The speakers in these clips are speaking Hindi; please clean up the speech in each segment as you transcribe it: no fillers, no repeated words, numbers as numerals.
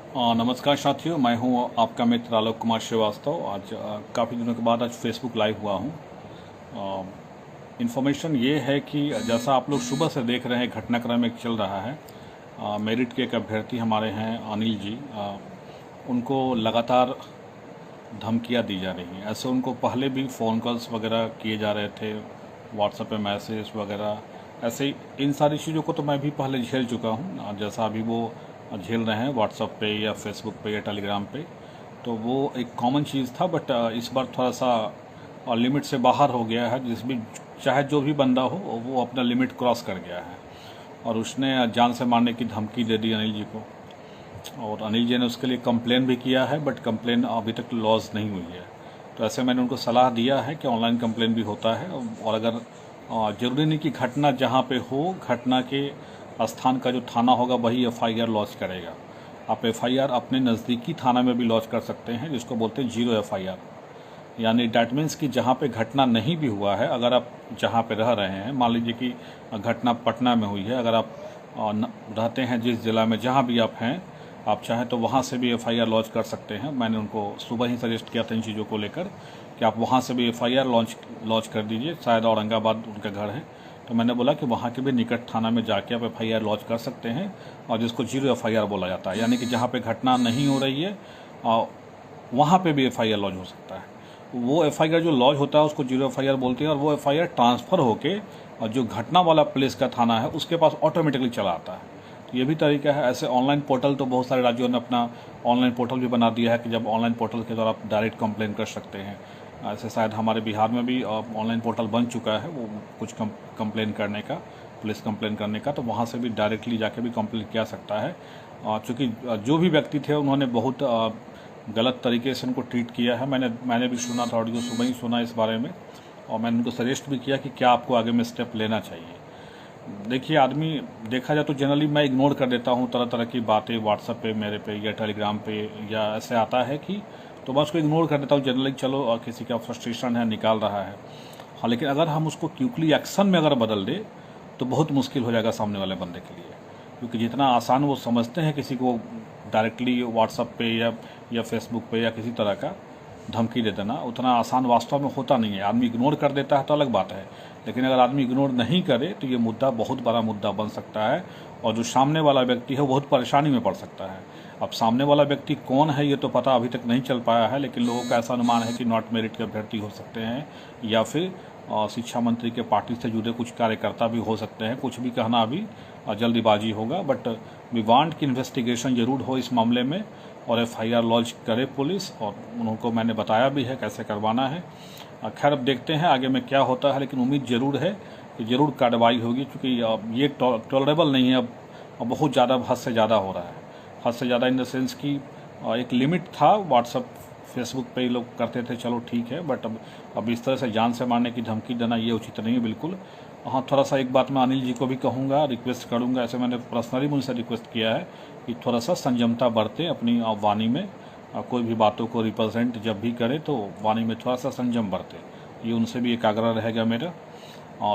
नमस्कार साथियों, मैं हूं आपका मित्र आलोक कुमार श्रीवास्तव। आज काफ़ी दिनों के बाद आज फेसबुक लाइव हुआ हूं। इन्फॉर्मेशन ये है कि जैसा आप लोग सुबह से देख रहे हैं घटनाक्रम एक चल रहा है। मेरिट के एक अभ्यर्थी हमारे हैं अनिल जी, उनको लगातार धमकियां दी जा रही हैं। ऐसे उनको पहले भी फ़ोन कॉल्स वगैरह किए जा रहे थे, व्हाट्सएप पे मैसेज वगैरह। ऐसे ही इन सारी चीज़ों को तो मैं भी पहले झेल चुका हूँ, जैसा अभी वो झेल रहे हैं व्हाट्सएप पे या फेसबुक पे या टेलीग्राम पे। तो वो एक कॉमन चीज़ था, बट इस बार थोड़ा सा लिमिट से बाहर हो गया है। जिस भी चाहे जो भी बंदा हो वो अपना लिमिट क्रॉस कर गया है और उसने जान से मारने की धमकी दे दी अनिल जी को। और अनिल जी ने उसके लिए कंप्लेन भी किया है, बट कंप्लेन अभी तक लॉज नहीं हुई है। तो ऐसे मैंने उनको सलाह दिया है कि ऑनलाइन कंप्लेन भी होता है, और अगर ज़रूरी नहीं कि घटना जहाँ पे हो, घटना के स्थान का जो थाना होगा वही एफआईआर लॉन्च करेगा। आप एफआईआर अपने नज़दीकी थाना में भी लॉन्च कर सकते हैं, जिसको बोलते हैं जीरो एफआईआर। यानी डैट मीन्स कि जहाँ पे घटना नहीं भी हुआ है, अगर आप जहाँ पे रह रहे हैं, मान लीजिए कि घटना पटना में हुई है, अगर आप रहते हैं जिस जिला में, जहाँ भी आप हैं, आप चाहें तो वहाँ से भी एफआईआर लॉन्च कर सकते हैं। मैंने उनको सुबह ही सजेस्ट किया था इन चीज़ों को लेकर कि आप वहाँ से भी एफआईआर लॉन्च कर दीजिए। शायद औरंगाबाद उनका घर है, तो मैंने बोला कि वहाँ के भी निकट थाना में जाके आप एफआईआर लॉन्च कर सकते हैं, और जिसको जीरो एफआईआर बोला जाता है। यानी कि जहाँ पे घटना नहीं हो रही है वहाँ पे भी एफआईआर लॉन्च हो सकता है। वो एफआईआर जो लॉन्च होता है उसको जीरो एफआईआर बोलते हैं, और वो एफआईआर ट्रांसफ़र होके और जो घटना वाला पुलिस का थाना है उसके पास ऑटोमेटिकली चला आता है। तो ये भी तरीका है। ऐसे ऑनलाइन पोर्टल तो बहुत सारे राज्यों ने अपना ऑनलाइन पोर्टल भी बना दिया है कि जब ऑनलाइन पोर्टल के द्वारा आप डायरेक्ट कंप्लेन कर सकते हैं। ऐसे शायद हमारे बिहार में भी ऑनलाइन पोर्टल बन चुका है, वो कुछ कंप्लेन करने का, पुलिस कंप्लेन करने का, तो वहाँ से भी डायरेक्टली जाके भी कंप्लेन किया सकता है। चूँकि जो भी व्यक्ति थे उन्होंने बहुत गलत तरीके से उनको ट्रीट किया है। मैंने भी सुना था, ऑडियो सुबह ही सुना इस बारे में, और मैंने उनको सजेस्ट भी किया कि क्या आपको आगे में स्टेप लेना चाहिए। देखिए, आदमी देखा जाए तो जनरली मैं इग्नोर कर देता हूँ तरह तरह की बातें व्हाट्सएप पे, मेरे पे या टेलीग्राम पे, या ऐसे आता है कि तो मैं उसको इग्नोर कर देता हूँ जनरली। चलो, और किसी का फ्रस्ट्रेशन है, निकाल रहा है। हाँ, लेकिन अगर हम उसको क्विकली एक्शन में अगर बदल दे तो बहुत मुश्किल हो जाएगा सामने वाले बंदे के लिए। क्योंकि जितना आसान वो समझते हैं किसी को डायरेक्टली व्हाट्सएप पे या फेसबुक पे या किसी तरह का धमकी दे देना, उतना आसान वास्तव में होता नहीं है। आदमी इग्नोर कर देता है तो अलग बात है, लेकिन अगर आदमी इग्नोर नहीं करे तो ये मुद्दा बहुत बड़ा मुद्दा बन सकता है, और जो सामने वाला व्यक्ति है वो बहुत परेशानी में पड़ सकता है। अब सामने वाला व्यक्ति कौन है ये तो पता अभी तक नहीं चल पाया है, लेकिन लोगों का ऐसा अनुमान है कि नॉट मेरिट के अभ्यर्थी हो सकते हैं, या फिर शिक्षा मंत्री के पार्टी से जुड़े कुछ कार्यकर्ता भी हो सकते हैं। कुछ भी कहना अभी जल्दीबाजी होगा, बट वी वांट की इन्वेस्टिगेशन जरूर हो इस मामले में, और एफआईआर लॉन्च करे पुलिस, और उनको मैंने बताया भी है कैसे करवाना है। खैर, अब देखते हैं आगे में क्या होता है, लेकिन उम्मीद ज़रूर है कि ज़रूर कार्रवाई होगी, क्योंकि ये टॉलरेबल नहीं है। अब बहुत ज़्यादा, हद से ज़्यादा हो रहा है। हद से ज़्यादा इन द सेंस कि एक लिमिट था, व्हाट्सएप फेसबुक पे ही लोग करते थे, चलो ठीक है, बट अब इस तरह से जान से मारने की धमकी देना ये उचित नहीं है बिल्कुल। हाँ, थोड़ा सा एक बात मैं अनिल जी को भी कहूँगा, रिक्वेस्ट करूँगा, ऐसे मैंने पर्सनली मुझसे रिक्वेस्ट किया है कि थोड़ा सा संयमता बरतें अपनी वाणी में। कोई भी बातों को रिप्रेजेंट जब भी करे तो वाणी में थोड़ा सा संयम बरते, ये उनसे भी एक आग्रह रहेगा मेरा।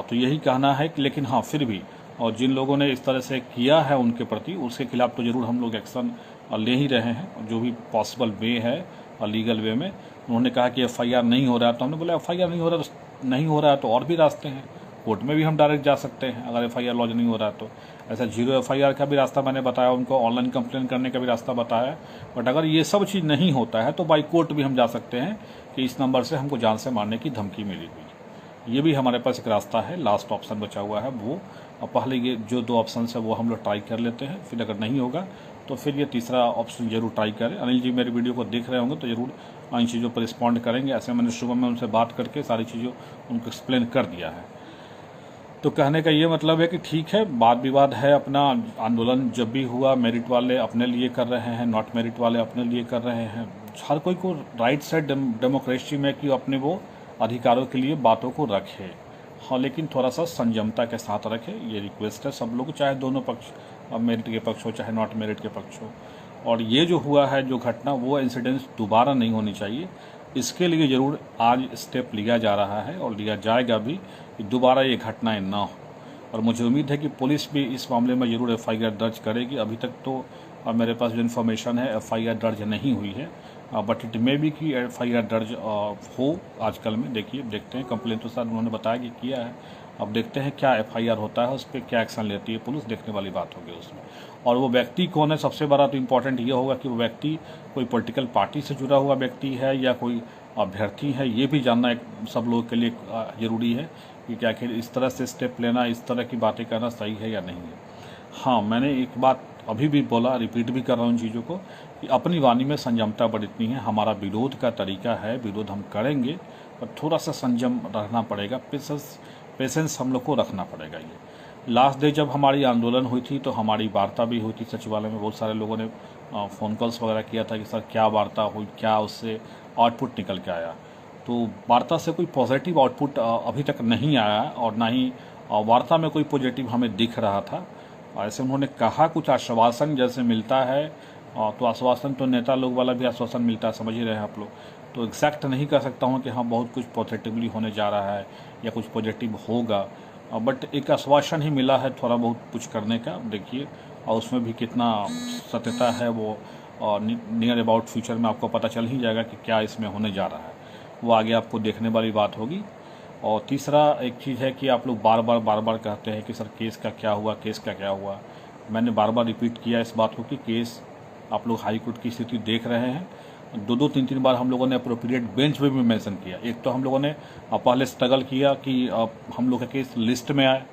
तो यही कहना है कि, लेकिन हाँ, फिर भी और जिन लोगों ने इस तरह से किया है उनके प्रति, उसके खिलाफ तो ज़रूर हम लोग एक्शन ले ही रहे हैं, जो भी पॉसिबल वे है और लीगल वे में। उन्होंने कहा कि एफआईआर नहीं हो रहा है, तो हमने बोला एफआईआर नहीं हो रहा है तो और भी रास्ते हैं। कोर्ट में भी हम डायरेक्ट जा सकते हैं अगर एफआईआर लॉन्च नहीं हो रहा है तो। ऐसा जीरो एफआईआर का भी रास्ता मैंने बताया उनको, ऑनलाइन कंप्लेन करने का भी रास्ता बताया। बट अगर ये सब चीज़ नहीं होता है तो बाई कोर्ट भी हम जा सकते हैं कि इस नंबर से हमको जान से मारने की धमकी मिली हुई। ये भी हमारे पास एक रास्ता है, लास्ट ऑप्शन बचा हुआ है वो। और पहले ये जो 2 ऑप्शन है वो हम लोग ट्राई कर लेते हैं, फिर अगर नहीं होगा तो फिर ये तीसरा ऑप्शन जरूर ट्राई करें। अनिल जी मेरी वीडियो को देख रहे होंगे तो ज़रूर इन चीज़ों पर रिस्पॉन्ड करेंगे। ऐसे मैंने सुबह में उनसे बात करके सारी चीज़ों उनको एक्सप्लेन कर दिया है। तो कहने का ये मतलब है कि ठीक है, वाद विवाद है, अपना आंदोलन जब भी हुआ मेरिट वाले अपने लिए कर रहे हैं, नॉट मेरिट वाले अपने लिए कर रहे हैं। हर कोई को राइट है डेमोक्रेसी में कि अपने वो अधिकारों के लिए बातों को रखे। हाँ, लेकिन थोड़ा सा संयमता के साथ रखे, ये रिक्वेस्ट है सब लोग, चाहे दोनों पक्ष, मेरिट के पक्ष हो चाहे नॉट मेरिट के पक्ष हो। और ये जो हुआ है जो घटना, वो इंसिडेंट्स दोबारा नहीं होनी चाहिए। इसके लिए ज़रूर आज स्टेप लिया जा रहा है और लिया जाएगा भी कि दोबारा ये घटनाएं ना हो। और मुझे उम्मीद है कि पुलिस भी इस मामले में ज़रूर FIR दर्ज करेगी। अभी तक तो मेरे पास जो इन्फॉर्मेशन है FIR दर्ज नहीं हुई है, बट इट मे बी कि FIR दर्ज हो आजकल में। देखते हैं, कंप्लेन तो शायद उन्होंने बताया कि किया है। अब देखते हैं क्या FIR होता है, उस पर क्या एक्शन लेती है पुलिस, देखने वाली बात होगी उसमें। और वो व्यक्ति कौन है, सबसे बड़ा तो इम्पोर्टेंट ये होगा कि वो व्यक्ति कोई पॉलिटिकल पार्टी से जुड़ा हुआ व्यक्ति है या कोई अभ्यर्थी है, ये भी जानना एक सब लोगों के लिए ज़रूरी है कि क्या आखिर इस तरह से स्टेप लेना, इस तरह की बातें करना सही है या नहीं है। हाँ, मैंने एक बात अभी भी बोला, रिपीट भी कर रहा हूँ इन चीज़ों को, कि अपनी वाणी में संयमता बरतनी है। हमारा विरोध का तरीका है, विरोध हम करेंगे, पर थोड़ा सा संयम रखना पड़ेगा, पेशेंस हम लोग को रखना पड़ेगा। ये लास्ट डे जब हमारी आंदोलन हुई थी तो हमारी वार्ता भी हुई थी सचिवालय में। बहुत सारे लोगों ने फ़ोन कॉल्स वगैरह किया था कि सर क्या वार्ता हुई, क्या उससे आउटपुट निकल के आया। तो वार्ता से कोई पॉजिटिव आउटपुट अभी तक नहीं आया और ना ही वार्ता में कोई पॉजिटिव हमें दिख रहा था। ऐसे उन्होंने कहा कुछ आश्वासन जैसे मिलता है, तो आश्वासन तो नेता लोग वाला भी आश्वासन मिलता है, समझ ही रहे हैं आप लोग। तो एग्जैक्ट नहीं कह सकता हूँ कि हाँ बहुत कुछ पॉजिटिवली होने जा रहा है या कुछ पॉजिटिव होगा, बट एक आश्वासन ही मिला है थोड़ा बहुत कुछ करने का। देखिए, और उसमें भी कितना सत्यता है वो नियर अबाउट फ्यूचर में आपको पता चल ही जाएगा कि क्या इसमें होने जा रहा है, वो आगे आपको देखने वाली बात होगी। और तीसरा एक चीज़ है कि आप लोग बार बार कहते हैं कि सर केस का क्या हुआ, केस का क्या हुआ। मैंने बार बार रिपीट किया इस बात को कि केस आप लोग हाई कोर्ट की स्थिति देख रहे हैं। दो तीन बार हम लोगों ने अप्रोप्रिएट बेंच पे भी मेंशन किया। एक तो हम लोगों ने पहले स्ट्रगल किया कि हम लोग का केस लिस्ट में आए,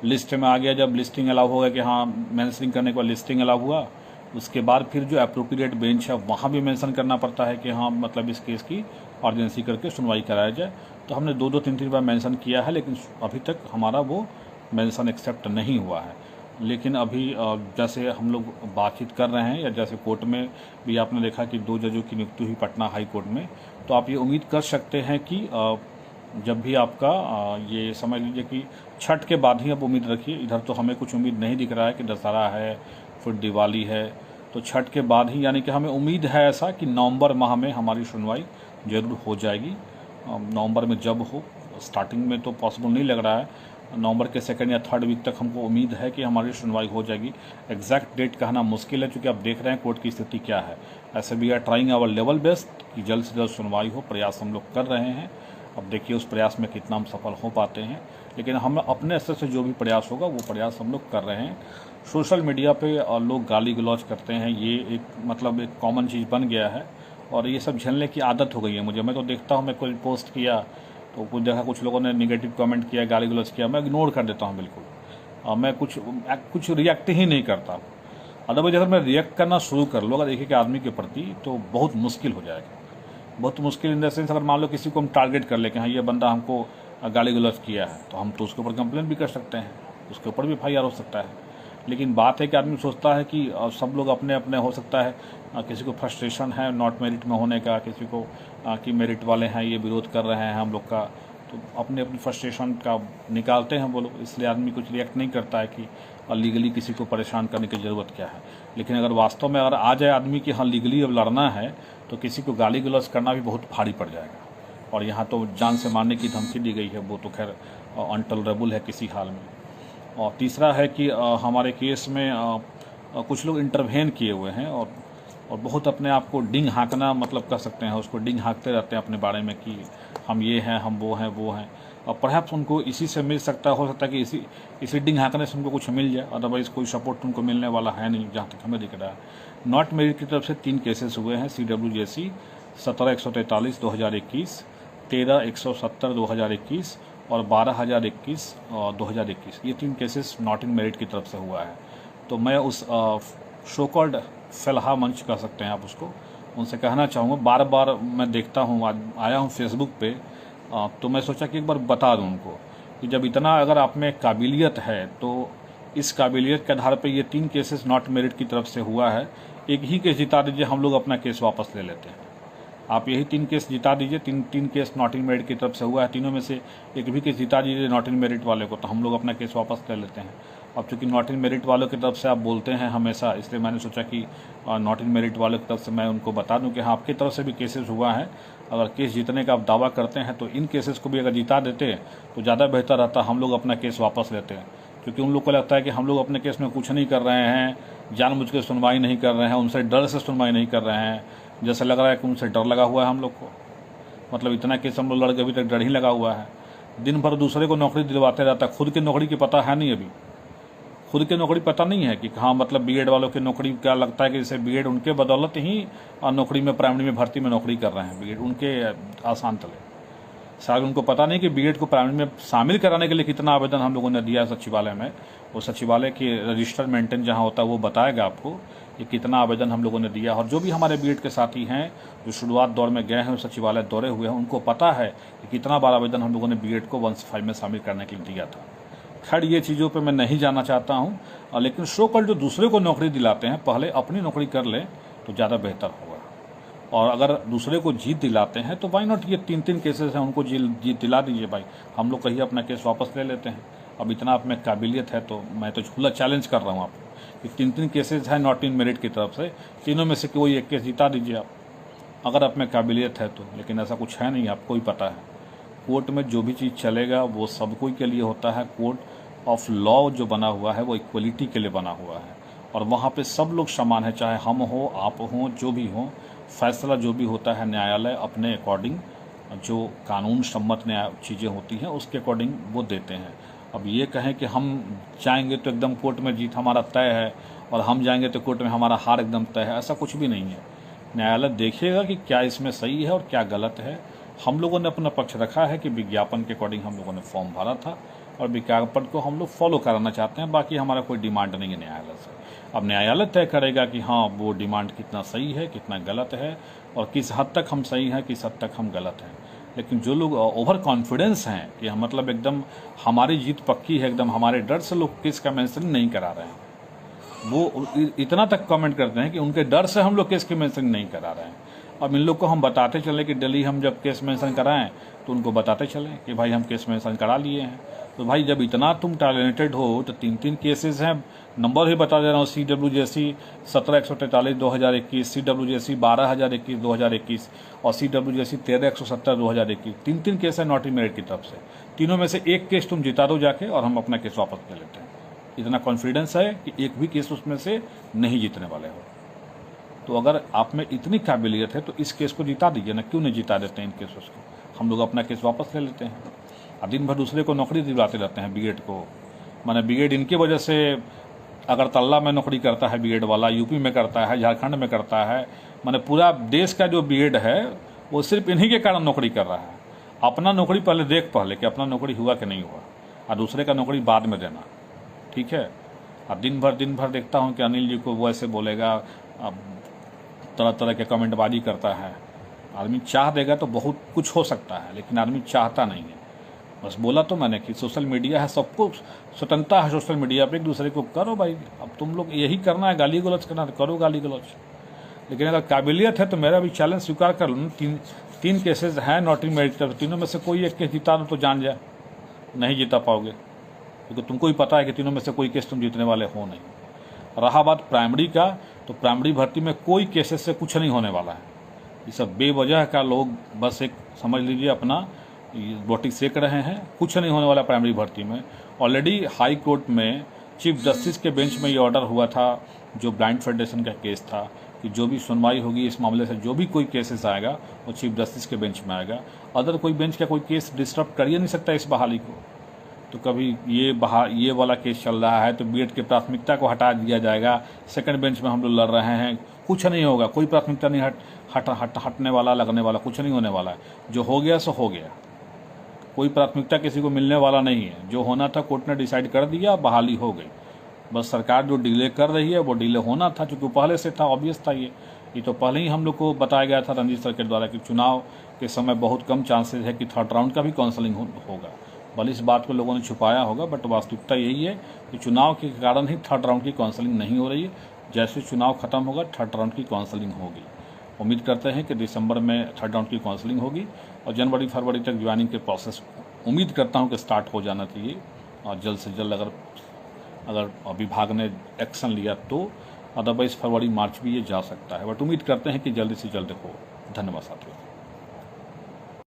लिस्ट में आ गया। जब लिस्टिंग अलाउ हो गया कि हाँ मेंशनिंग करने के बाद लिस्टिंग अलाउ हुआ, उसके बाद फिर जो अप्रोप्रिएट बेंच है वहाँ भी मेंशन करना पड़ता है कि हाँ मतलब इस केस की अर्जेंसी करके सुनवाई कराया जाए। तो हमने दो तीन बार मेंशन किया है, लेकिन अभी तक हमारा वो मेंशन एक्सेप्ट नहीं हुआ है। लेकिन अभी जैसे हम लोग बातचीत कर रहे हैं या जैसे कोर्ट में भी आपने देखा कि 2 जजों की नियुक्ति हुई पटना हाई कोर्ट में, तो आप ये उम्मीद कर सकते हैं कि जब भी आपका ये समझ लीजिए कि छठ के बाद ही अब उम्मीद रखिए। इधर तो हमें कुछ उम्मीद नहीं दिख रहा है कि दशहरा है फिर दिवाली है, तो छठ के बाद ही, यानी कि हमें उम्मीद है ऐसा कि नवंबर माह में हमारी सुनवाई जरूर हो जाएगी। नवंबर में जब हो, स्टार्टिंग में तो पॉसिबल नहीं लग रहा है, नवंबर के 2nd या 3rd वीक तक हमको उम्मीद है कि हमारी सुनवाई हो जाएगी। एग्जैक्ट डेट कहना मुश्किल है क्योंकि आप देख रहे हैं कोर्ट की स्थिति क्या है। ऐसे we are trying our level best कि जल्द से जल्द सुनवाई हो, प्रयास हम लोग कर रहे हैं। अब देखिए उस प्रयास में कितना हम सफल हो पाते हैं, लेकिन हम अपने स्तर से जो भी प्रयास होगा वो प्रयास हम लोग कर रहे हैं। सोशल मीडिया पे लोग गाली गलौज करते हैं, ये एक मतलब एक कॉमन चीज़ बन गया है और ये सब झेलने की आदत हो गई है मुझे। मैं तो देखता हूँ, मैं कोई पोस्ट किया तो कुछ देखा कुछ लोगों ने निगेटिव कमेंट किया, गाली गलौज किया, मैं इग्नोर कर देता हूँ बिल्कुल। मैं कुछ रिएक्ट ही नहीं करता। अदरवाइज अगर मैं रिएक्ट करना शुरू कर लूँ अगर देखिए कि आदमी के प्रति, तो बहुत मुश्किल हो जाएगा। बहुत मुश्किल इन द सेंस, अगर मान लो किसी को हम टारगेट कर ले कि हाँ ये बंदा हमको गाली गलौज किया है, तो हम तो उसके ऊपर कंप्लेंट भी कर सकते हैं, उसके ऊपर भी FIR हो सकता है। लेकिन बात है कि आदमी सोचता है कि सब लोग अपने अपने, हो सकता है किसी को फ्रस्ट्रेशन है नॉट मेरिट में होने का, किसी को कि मेरिट वाले हैं ये विरोध कर रहे हैं हम लोग का, तो अपने अपनी फ्रस्ट्रेशन का निकालते हैं वो लोग, इसलिए आदमी कुछ रिएक्ट नहीं करता है कि लीगली किसी को परेशान करने की ज़रूरत क्या है। लेकिन अगर वास्तव में अगर आ जाए आदमी कि हाँ लीगली अब लड़ना है, तो किसी को गाली गलौज करना भी बहुत भारी पड़ जाएगा। और यहाँ तो जान से मारने की धमकी दी गई है, वो तो खैर अनटॉलरेबल है किसी हाल में। और तीसरा है कि हमारे केस में कुछ लोग इंटरवेन किए हुए हैं और बहुत अपने आप को डिंग हाँकना मतलब कर सकते हैं, उसको डिंग हाँकते रहते हैं अपने बारे में कि हम ये हैं, हम वो हैं। और परहैप्स उनको इसी से मिल सकता है, हो सकता है कि इसी डिंग हाँकने से उनको कुछ मिल जाए, अदरवाइज़ कोई सपोर्ट उनको मिलने वाला है नहीं जहाँ तक हमें दिख रहा है। नॉट मेरिट की तरफ से 3 केसेस हुए हैं, CWJC 17-143 2021, 13-170 2021 और 12,021 2021। ये 3 केसेस नॉट इन मेरिट की तरफ से हुआ है। तो मैं उस शो कॉल्ड फलाहा मंच कह सकते हैं आप उसको, उनसे कहना चाहूँगा, बार बार मैं देखता हूँ, आया हूँ फेसबुक पे, तो मैं सोचा कि एक बार बता दूँ उनको कि जब इतना अगर आप में काबिलियत है तो इस काबिलियत के आधार पे ये 3 केसेस नॉट मेरिट की तरफ से हुआ है। एक ही केस जिता दीजिए, हम लोग अपना केस वापस ले लेते हैं। आप यही 3 केस जिता दीजिए, तीन केस नॉट इन मेरिट की तरफ से हुआ है, तीनों में से एक भी केस जिता दीजिए नॉट इन मेरिट वाले को, तो हम लोग अपना केस वापस ले लेते हैं। अब चूँकि नॉट इन मेरिट वालों की तरफ से आप बोलते हैं हमेशा, इसलिए मैंने सोचा कि नॉट इन मेरिट वालों की तरफ से मैं उनको बता दूं कि हाँ आपकी तरफ से भी केसेस हुआ है। अगर केस जीतने का आप दावा करते हैं तो इन केसेस को भी अगर जिता देते तो ज़्यादा बेहतर रहता, हम लोग अपना केस वापस लेते हैं। क्योंकि उन लोग को लगता है कि हम लोग अपने केस में कुछ नहीं कर रहे हैं, जानबूझ के सुनवाई नहीं कर रहे हैं, उनसे डर से सुनवाई नहीं कर रहे हैं। जैसे लग रहा है कि उनसे डर लगा हुआ है हम लोग को, मतलब इतना केस हम लोग लड़ के अभी तक डर ही लगा हुआ है। दिन भर दूसरे को नौकरी दिलवाते रहता है, खुद की नौकरी की पता है नहीं, अभी खुद की नौकरी पता नहीं है कि हाँ मतलब बीएड वालों की नौकरी क्या लगता है कि जैसे बीएड उनके बदौलत ही नौकरी में प्राइमरी में भर्ती में नौकरी कर रहे हैं, बीएड उनके आसान तले। शायद उनको पता नहीं कि बीएड को प्राइमरी में शामिल कराने के लिए कितना आवेदन हम लोगों ने दिया सचिवालय में। वो सचिवालय की रजिस्टर मेंटेन जहाँ होता है वो बताएगा आपको कि कितना आवेदन हम लोगों ने दिया। और जो भी हमारे बीएड के साथी हैं जो शुरुआत दौर में गए हैं, सचिवालय दौरे हुए हैं, उनको पता है कि कितना बार आवेदन हम लोगों ने बीएड को 115 में शामिल करने के लिए दिया था। खैर ये चीज़ों पे मैं नहीं जाना चाहता हूँ, लेकिन सो कल जो दूसरे को नौकरी दिलाते हैं पहले अपनी नौकरी कर ले तो ज़्यादा बेहतर होगा। और अगर दूसरे को जीत दिलाते हैं तो वाई नॉट, ये 3 केसेस हैं, उनको जीत दिला दीजिए भाई, हम लोग कहीं अपना केस वापस ले लेते हैं। अब इतना आप में काबिलियत है तो मैं तो खुला चैलेंज कर रहा हूँ आपको कि 3 केसेस हैं नॉट इन मेरिट की तरफ से, तीनों में से कोई एक केस जिता दीजिए आप, अगर आप में काबिलियत है तो। लेकिन ऐसा कुछ है नहीं, आपको ही पता है कोर्ट में जो भी चीज़ चलेगा वो सब कोई के लिए होता है। कोर्ट ऑफ लॉ जो बना हुआ है वो इक्वलिटी के लिए बना हुआ है, और वहाँ पे सब लोग समान है, चाहे हम हो आप हो जो भी हो। फैसला जो भी होता है न्यायालय अपने अकॉर्डिंग, जो कानून सम्मत न्याय चीज़ें होती हैं उसके अकॉर्डिंग वो देते हैं। अब ये कहें कि हम जाएंगे तो एकदम कोर्ट में जीत हमारा तय है और हम जाएंगे तो कोर्ट में हमारा हार एकदम तय है, ऐसा कुछ भी नहीं है। न्यायालय देखिएगा कि क्या इसमें सही है और क्या गलत है। हम लोगों ने अपना पक्ष रखा है कि विज्ञापन के अकॉर्डिंग हम लोगों ने फॉर्म भरा था और विज्ञापन को हम लोग फॉलो कराना चाहते हैं, बाकी हमारा कोई डिमांड नहीं है न्यायालय से। अब न्यायालय तय करेगा कि हाँ वो डिमांड कितना सही है कितना गलत है और किस हद तक हम सही हैं किस हद तक हम गलत हैं। लेकिन जो लोग ओवर कॉन्फिडेंस हैं कि हम मतलब एकदम हमारी जीत पक्की है, एकदम हमारे डर से लोग केस का मेंशनिंग नहीं करा रहे हैं, वो इतना तक कमेंट करते हैं कि उनके डर से हम लोग केस की मेंशनिंग नहीं करा रहे हैं। अब इन लोग को हम बताते चले कि डेली हम जब केस मेंशन कराएं तो उनको बताते चलें कि भाई हम केस मेंशन करा लिए हैं। तो भाई जब इतना तुम टैलेंटेड हो तो 3 केसेस हैं, नंबर भी बता दे रहा हूँ, CWJC 17-143-2021, CWJC 12,021-2021 और CWJC 13-170-2021। 3 केस है नॉट इन मेरिट की तरफ से, तीनों में से एक केस तुम जिता दो जाके और हम अपना केस वापस ले लेते हैं। इतना कॉन्फिडेंस है कि एक भी केस उसमें से नहीं जीतने वाले हो। तो अगर आप में इतनी काबिलियत है तो इस केस को जिता दीजिए ना, क्यों नहीं जिता देते हैं इन केसों को, हम लोग अपना केस वापस ले लेते हैं। और दिन भर दूसरे को नौकरी दिलाते रहते हैं बीएड को, माने बीएड इनकी वजह से अगर तल्ला में नौकरी करता है बीएड वाला, यूपी में करता है, झारखंड में करता है, माने पूरा देश का जो बीएड है वो सिर्फ इन्हीं के कारण नौकरी कर रहा है। अपना नौकरी पहले देख पहले कि अपना नौकरी हुआ कि नहीं हुआ, और दूसरे का नौकरी बाद में देना, ठीक है। और दिन भर देखता हूँ कि अनिल जी को वो ऐसे बोलेगा, तरह तरह के कमेंटबाजी करता है। आदमी चाह देगा तो बहुत कुछ हो सकता है, लेकिन आदमी चाहता नहीं है। बस बोला तो मैंने कि सोशल मीडिया है, सबको स्वतंत्रता है सोशल मीडिया पे, एक दूसरे को करो भाई। अब तुम लोग यही करना है, गाली गलौज करना है तो करो गाली गलौज, लेकिन अगर काबिलियत है तो मेरा भी चैलेंज स्वीकार कर लो। 3 केसेस हैं नॉट इन मेरिट, तीनों में से कोई एक केस जिता दो तो जान जाए, नहीं जीता पाओगे क्योंकि तुमको ही पता है कि तीनों में से कोई केस तुम जीतने वाले हो नहीं। रहा बात प्राइमरी का, तो प्राइमरी भर्ती में कोई केसेस से कुछ नहीं होने वाला है। ये सब बेवजह का लोग बस एक समझ लीजिए अपना रोटी सेक रहे हैं, कुछ नहीं होने वाला प्राइमरी भर्ती में। ऑलरेडी हाई कोर्ट में चीफ जस्टिस के बेंच में ये ऑर्डर हुआ था, जो ब्लाइंड फेडरेशन का केस था, कि जो भी सुनवाई होगी इस मामले से, जो भी कोई केसेस आएगा वो चीफ जस्टिस के बेंच में आएगा। अदर कोई बेंच का कोई केस डिस्टर्ब कर ही नहीं सकता इस बहाली को। तो कभी ये वाला केस चल रहा है तो बीएड की प्राथमिकता को हटा दिया जाएगा, सेकंड बेंच में हम लोग लड़ रहे हैं, कुछ नहीं होगा, कोई प्राथमिकता नहीं हटने वाला, लगने वाला कुछ नहीं होने वाला है। जो हो गया सो हो गया, कोई प्राथमिकता किसी को मिलने वाला नहीं है। जो होना था कोर्ट ने डिसाइड कर दिया, बहाली हो गई। बस सरकार जो डिले कर रही है वो डिले होना था, क्योंकि पहले से था, ऑब्वियस था। ये तो पहले ही हम लोग को बताया गया था रंजीत सर के द्वारा कि चुनाव के समय बहुत कम चांसेस है कि 3rd राउंड का भी काउंसलिंग होगा। भले इस बात को लोगों ने छुपाया होगा, बट वास्तविकता यही है कि चुनाव के कारण ही 3rd राउंड की काउंसलिंग नहीं हो रही है। जैसे चुनाव खत्म होगा 3rd राउंड की काउंसलिंग होगी। उम्मीद करते हैं कि दिसंबर में 3rd राउंड की काउंसलिंग होगी और जनवरी फरवरी तक ज्वाइनिंग के प्रोसेस उम्मीद करता हूं कि स्टार्ट हो जाना चाहिए। और जल्द से जल्द अगर विभाग ने एक्शन लिया तो, अदरवाइज फरवरी मार्च भी ये जा सकता है, बट उम्मीद करते हैं कि जल्दी से जल्द हो। धन्यवाद साथियों।